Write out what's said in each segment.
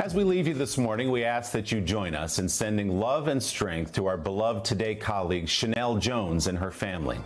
As we leave you this morning, we ask that you join us in sending love and strength to our beloved Today colleague, Sheinelle Jones, and her family.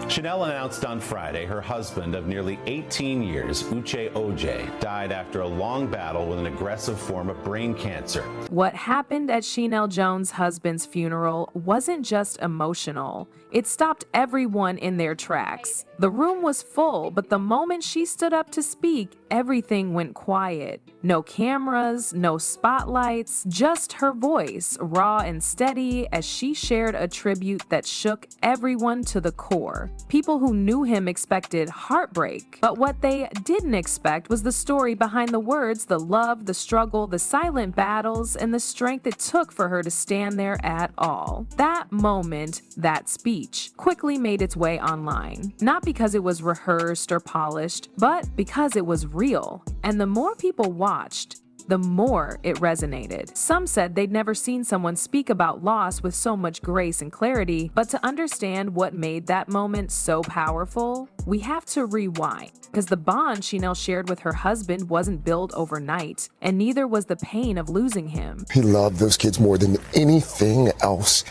Sheinelle announced on Friday her husband of nearly 18 years, Uche Ojei, died after a long battle with an aggressive form of brain cancer. What happened at Sheinelle Jones' husband's funeral wasn't just emotional. It stopped everyone in their tracks. The room was full, but the moment she stood up to speak, everything went quiet. No cameras, no spotlights, just her voice, raw and steady, as she shared a tribute that shook everyone to the core. People who knew him expected heartbreak, but what they didn't expect was the story behind the words, the love, the struggle, the silent battles, and the strength it took for her to stand there at all. That moment, that speech, quickly made its way online. Not because it was rehearsed or polished, but because it was real. And the more people watched, the more it resonated. Some said they'd never seen someone speak about loss with so much grace and clarity, but to understand what made that moment so powerful, we have to rewind. Because the bond Sheinelle shared with her husband wasn't built overnight, and neither was the pain of losing him. He loved those kids more than anything else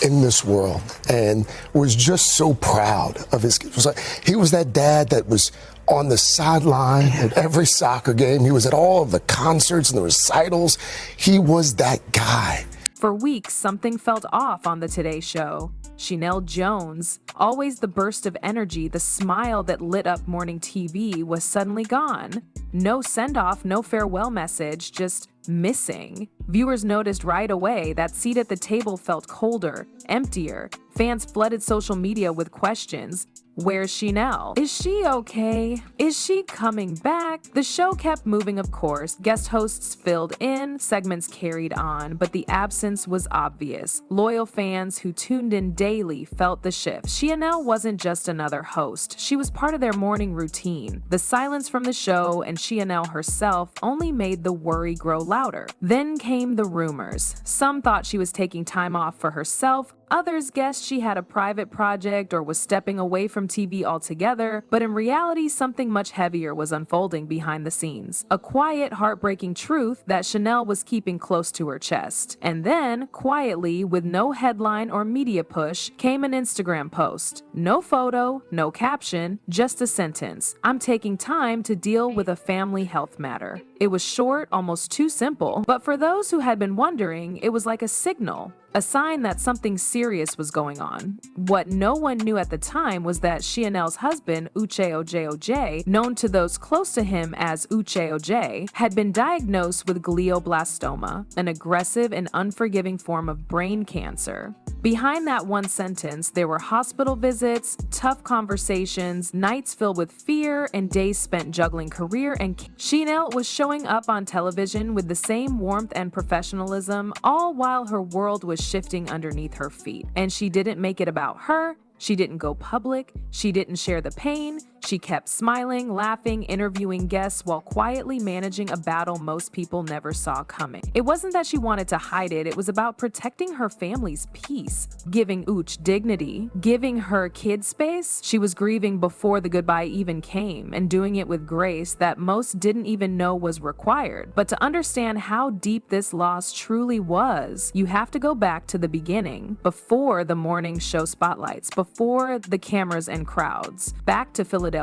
in this world, and was just so proud of his kids. He was that dad that was on the sideline at every soccer game. He was at all of the concerts and the recitals. He was that guy. For weeks, something felt off on the Today Show. Sheinelle Jones, always the burst of energy, the smile that lit up morning TV, was suddenly gone. No send-off, no farewell message, just missing. Viewers noticed right away that seat at the table felt colder, emptier. Fans flooded social media with questions. Where's Sheinelle? Is she okay? Is she coming back? The show kept moving, of course. Guest hosts filled in, segments carried on, but the absence was obvious. Loyal fans who tuned in daily felt the shift. Sheinelle wasn't just another host. She was part of their morning routine. The silence from the show and Sheinelle herself only made the worry grow louder. Then came the rumors. Some thought she was taking time off for herself. Others guessed she had a private project or was stepping away from TV altogether, but in reality, something much heavier was unfolding behind the scenes. A quiet, heartbreaking truth that Sheinelle was keeping close to her chest. And then, quietly, with no headline or media push, came an Instagram post. No photo, no caption, just a sentence. "I'm taking time to deal with a family health matter." It was short, almost too simple, but for those who had been wondering, it was like a signal. A sign that something serious was going on. What no one knew at the time was that Sheinelle's husband, Uche Ojei, known to those close to him as Uche Ojei, had been diagnosed with glioblastoma, an aggressive and unforgiving form of brain cancer. Behind that one sentence, there were hospital visits, tough conversations, nights filled with fear, and days spent juggling career and Sheinelle was showing up on television with the same warmth and professionalism, all while her world was shifting underneath her feet. And she didn't make it about her. She didn't go public. She didn't share the pain. She kept smiling, laughing, interviewing guests while quietly managing a battle most people never saw coming. It wasn't that she wanted to hide it. It was about protecting her family's peace, giving Uche dignity, giving her kids space. She was grieving before the goodbye even came and doing it with grace that most didn't even know was required. But to understand how deep this loss truly was, you have to go back to the beginning, before the morning show spotlights, before the cameras and crowds, back to Philadelphia.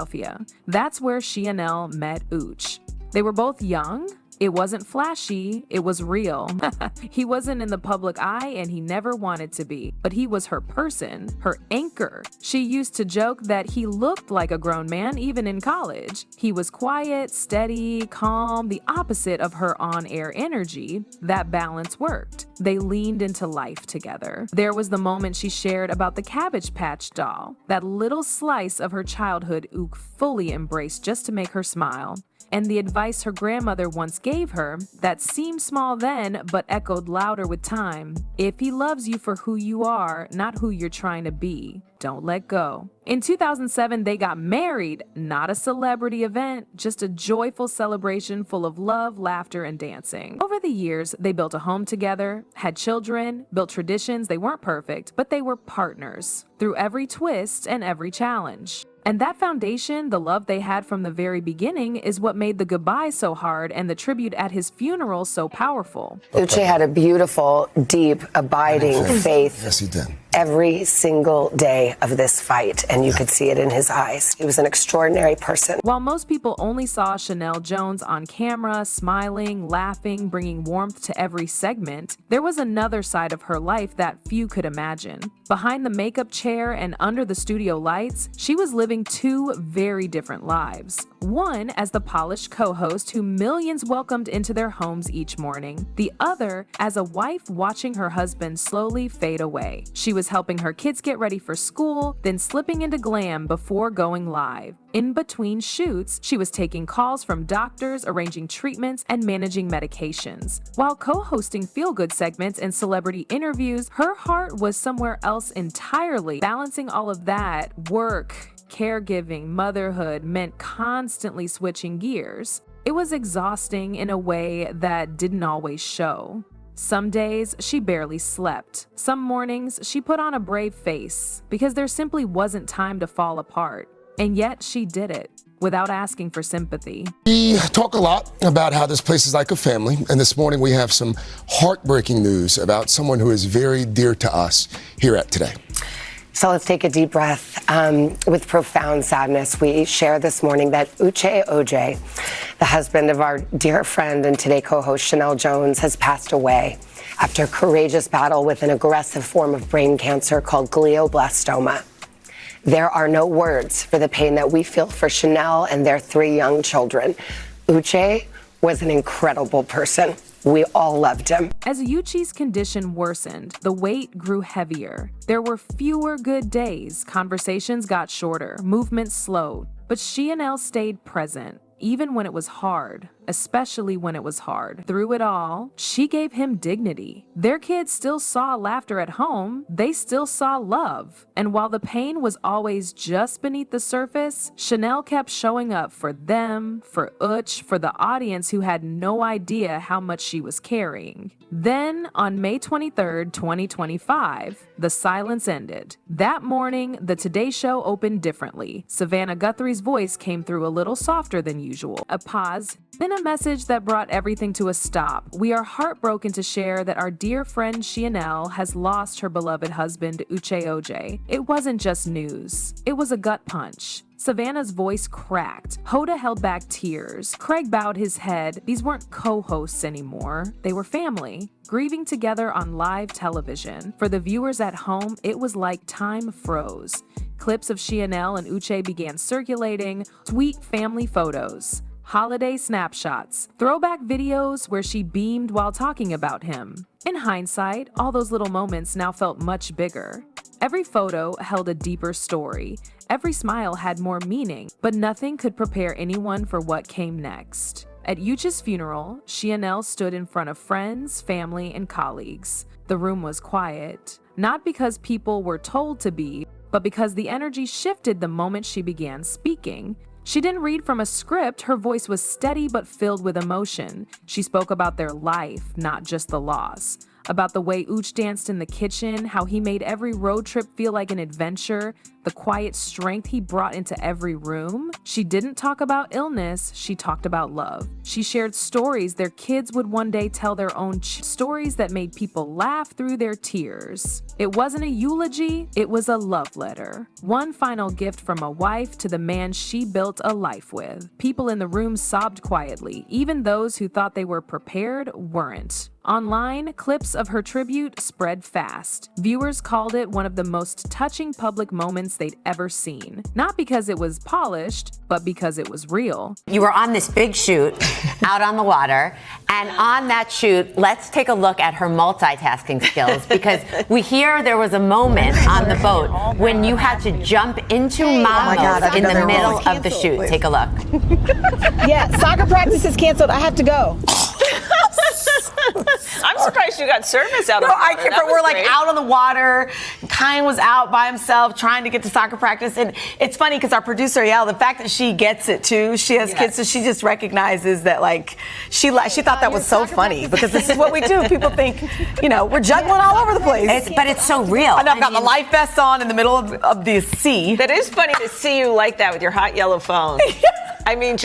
That's where Sheinelle met Uche. They were both young. It wasn't flashy, it was real. He wasn't in the public eye and he never wanted to be, but he was her person, her anchor. She used to joke that he looked like a grown man even in college. He was quiet, steady, calm, the opposite of her on-air energy. That balance worked. They leaned into life together. There was the moment she shared about the Cabbage Patch doll, that little slice of her childhood Uche fully embraced just to make her smile. And the advice her grandmother once gave her that seemed small then but echoed louder with time. If he loves you for who you are, not who you're trying to be, don't let go. In 2007, they got married, not a celebrity event, just a joyful celebration full of love, laughter, and dancing. Over the years, they built a home together, had children, built traditions. They weren't perfect, but they were partners through every twist and every challenge. And that foundation, the love they had from the very beginning, is what made the goodbye so hard and the tribute at his funeral so powerful. Uche had a beautiful, deep, abiding faith. Yes, he did. Every single day of this fight, and you could see it in his eyes. He was an extraordinary person. While most people only saw Sheinelle Jones on camera, smiling, laughing, bringing warmth to every segment, there was another side of her life that few could imagine. Behind the makeup chair and under the studio lights, she was living two very different lives. One as the polished co-host who millions welcomed into their homes each morning. The other as a wife watching her husband slowly fade away. She was helping her kids get ready for school, then slipping into glam before going live. In between shoots, she was taking calls from doctors, arranging treatments, and managing medications. While co-hosting feel-good segments and celebrity interviews, her heart was somewhere else entirely. Balancing all of that, work, caregiving, motherhood, meant constantly switching gears. It was exhausting in a way that didn't always show. Some days, she barely slept. Some mornings, she put on a brave face because there simply wasn't time to fall apart. And yet, she did it without asking for sympathy. We talk a lot about how this place is like a family, and this morning we have some heartbreaking news about someone who is very dear to us here at Today. So let's take a deep breath. With profound sadness, we share this morning that Uche Ojei, the husband of our dear friend and Today co-host Sheinelle Jones, has passed away after a courageous battle with an aggressive form of brain cancer called glioblastoma. There are no words for the pain that we feel for Sheinelle and their 3 young children. Uche was an incredible person. We all loved him. As Uche's condition worsened, the weight grew heavier. There were fewer good days. Conversations got shorter. Movement slowed. But Sheinelle stayed present, even when it was hard, especially when it was hard. Through it all, she gave him dignity. Their kids still saw laughter at home. They still saw love. And while the pain was always just beneath the surface, Sheinelle kept showing up for them, for Uche, for the audience who had no idea how much she was carrying. Then, on May 23rd, 2025, the silence ended. That morning, the Today Show opened differently. Savannah Guthrie's voice came through a little softer than usual. A pause, then a message that brought everything to a stop. We are heartbroken to share that our dear friend Sheinelle has lost her beloved husband, Uche Ojei. It wasn't just news. It was a gut punch. Savannah's voice cracked. Hoda held back tears. Craig bowed his head. These weren't co-hosts anymore. They were family, grieving together on live television. For the viewers at home, it was like time froze. Clips of Sheinelle and Uche began circulating, sweet family photos, holiday snapshots, throwback videos where she beamed while talking about him. In hindsight, all those little moments now felt much bigger. Every photo held a deeper story. Every smile had more meaning, but nothing could prepare anyone for what came next. At Uche's funeral, Sheinelle stood in front of friends, family, and colleagues. The room was quiet, not because people were told to be, but because the energy shifted the moment she began speaking. She didn't read from a script. Her voice was steady but filled with emotion. She spoke about their life, not just the loss. About the way Uche danced in the kitchen, how he made every road trip feel like an adventure, the quiet strength he brought into every room. She didn't talk about illness, she talked about love. She shared stories their kids would one day tell their own stories that made people laugh through their tears. It wasn't a eulogy, it was a love letter. One final gift from a wife to the man she built a life with. People in the room sobbed quietly, even those who thought they were prepared weren't. Online, clips of her tribute spread fast. Viewers called it one of the most touching public moments they'd ever seen. Not because it was polished, but because it was real. You were on this big shoot out on the water, and on that shoot, let's take a look at her multitasking skills, because we hear there was a moment on the boat when you had to jump into mom mode in the middle of the shoot. Please. Take a look. Yeah, soccer practice is canceled. I have to go. I'm surprised you got service out of the water. But we're like out on the water, Tyne was out by himself trying to get to soccer practice. And it's funny because our producer, Yael, the fact that she gets it too, she has kids, so she just recognizes that, like, she thought that was so funny because this is what we do. People think, we're juggling all over the place. But it's so real. And I've got my life vest on in the middle of the sea. That is funny to see you like that with your hot yellow phone. I mean,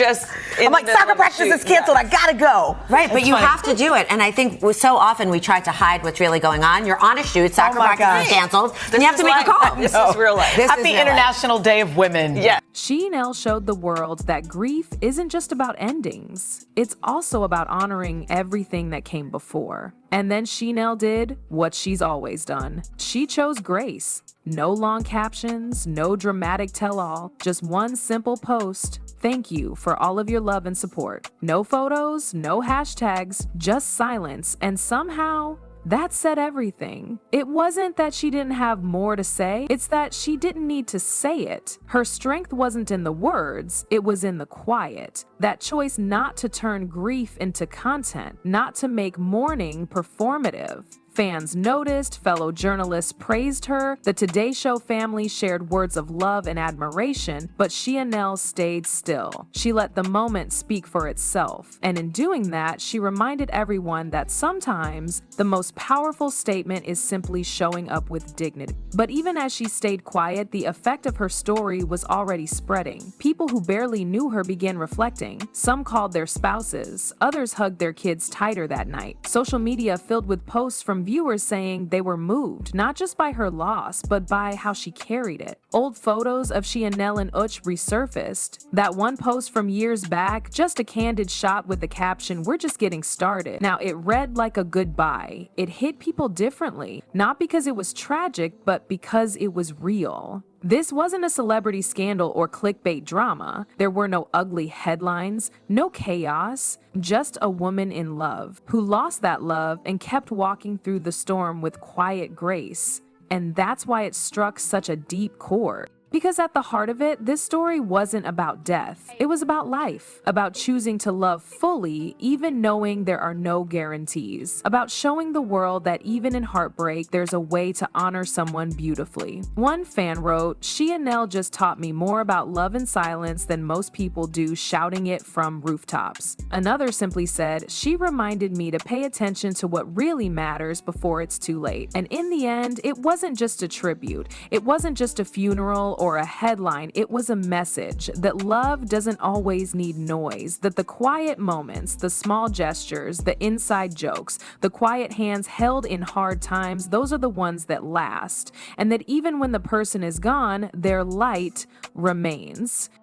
I'm like, soccer practice is canceled. I gotta go. Right, but you have to do it. And I think so often we try to hide what's really going on. You're on a shoot, soccer practice is canceled, and you have to make a call. This is real life. Happy International Day of Women. Yeah. Sheinelle showed the world that grief isn't just about endings. It's also about honoring everything that came before. And then Sheinelle did what she's always done. She chose grace. No long captions, no dramatic tell-all, just one simple post. Thank you for all of your love and support. No photos, no hashtags, just silence, and somehow that said everything. It wasn't that she didn't have more to say, it's that she didn't need to say it. Her strength wasn't in the words, it was in the quiet. That choice not to turn grief into content, not to make mourning performative. Fans noticed, fellow journalists praised her, the Today Show family shared words of love and admiration, but Sheinelle stayed still. She let the moment speak for itself, and in doing that, she reminded everyone that sometimes the most powerful statement is simply showing up with dignity. But even as she stayed quiet, the effect of her story was already spreading. People who barely knew her began reflecting. Some called their spouses, others hugged their kids tighter that night. Social media filled with posts from viewers saying they were moved, not just by her loss, but by how she carried it. Old photos of Sheinelle and Utch resurfaced. That one post from years back, just a candid shot with the caption, "We're just getting started." Now, it read like a goodbye. It hit people differently, not because it was tragic, but because it was real. This wasn't a celebrity scandal or clickbait drama. There were no ugly headlines, no chaos, just a woman in love who lost that love and kept walking through the storm with quiet grace. And that's why it struck such a deep chord. Because at the heart of it, this story wasn't about death. It was about life, about choosing to love fully, even knowing there are no guarantees, about showing the world that even in heartbreak, there's a way to honor someone beautifully. One fan wrote, "Sheinelle just taught me more about love and silence than most people do shouting it from rooftops." Another simply said, "She reminded me to pay attention to what really matters before it's too late." And in the end, it wasn't just a tribute. It wasn't just a funeral or a headline, it was a message that love doesn't always need noise, that the quiet moments, the small gestures, the inside jokes, the quiet hands held in hard times, those are the ones that last, and that even when the person is gone, their light remains.